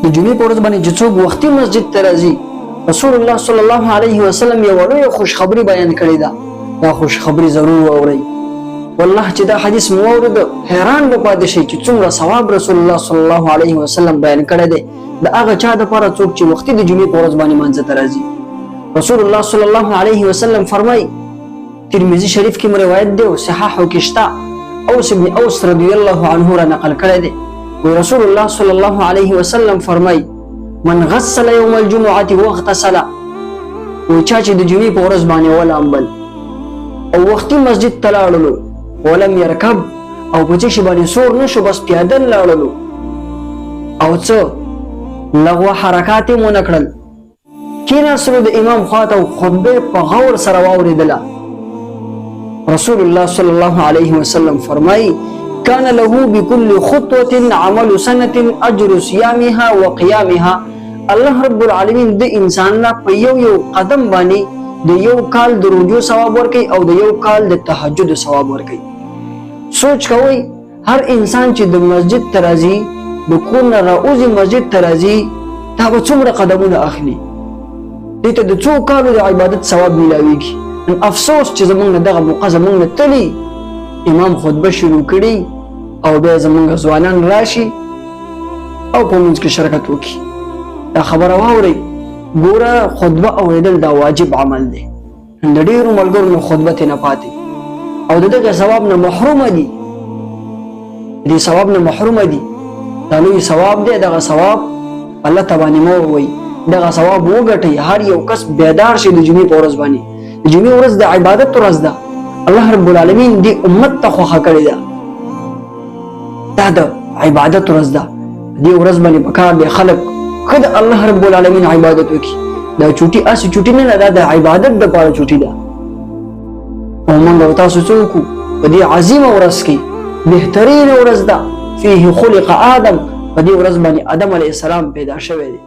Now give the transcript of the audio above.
د جمعې په ورځ باندې چې څوک وختي مسجد ته راځي، رسول الله صلی الله علیه وسلم یو لویه خوشخبری بیان کړې ده. دا خوشخبری ضرور واورئ. والله چې دا حدیث مو واورید حیران به پاتې شئ چې څومره ثواب رسول الله صلی الله علیه وسلم بیان کړی دی د هغه چا دپاره څوک چې وختي د جمعې په ورځ باندې مانځه ته راځي. رسول الله صلی الله علیه وسلم فرمایي، ترمذي شریف کې روایت دی او صحاحو کې شته، اوس بن اوس رضی الله عنه را نقل کړی دی. رسول الله صلی الله علیه وسلم فرمایي، من غسل یوم الجمعه واغتسل، و چا چې د جمعې په ورځ باندې ولامبل او وختي مسجد ته لاړلو، ولم يركب او په چې باندې سور نشو بس پیاده لاړلو، او څه لغوه حرکات مو نکړل، کیناستلو د امام خواته او خطبه په غور سره واورېدله. رسول الله صلی الله علیه وسلم فرمایي، كان له بكل خطوة عمل سنة أجر صيامها وقيامها. الله رب العالمین د انسان لا په یو قدم باندې د یو کال د روزو ثواب ورکړي او د یو کال د تهجد ثواب ورکړي. سوچ کوئ هر انسان چې د مسجد ته راځي، د کور نه راوځي مسجد ته راځي، دا به څومره قدمونه اخلي، دې ته د څو کالو د عبادت ثواب میلاویږي. نن افسوس چې زمونږ نه دغه موقع زمونږ نه تلي، امام خطبه شروع کړي او بیا زمونږ ځوانان راشي او په منځ کې شرکت وکړي. دا خبره واورئ، ګوره خطبه اورېدل دا واجب عمل دی. د ډېرو ملګرو نه خطبه ترې نه پاتې او د دغه ثواب نه محرومه دي، دې ثواب نه محرومه دي. دا لوی ثواب دی. دغه ثواب الله ته باندې مه ووایئ، دغه ثواب وګټئ. هر یو کس بیدار شي د جمعې په ورځ باندې. د جمعې ورځ د عبادت ورځ ده. الله رب العالمین دې امت ته خوښه کړې ده. دا د عبادت ورځ ده. دې ورځ باندې پکار دی خلک ښه د الله رب العالمین عبادت وکړي. دا چوټي اسې چوټي نه ده، دا د عبادت دپاره چوټي ده. او موږ او تاسو څه وکړو په دې عظیمه ورځ کې؟ بهترین ورځ ده. فيه خلق آدم. په دې ورځ باندې آدم علیه السلام پیدا شوی دی.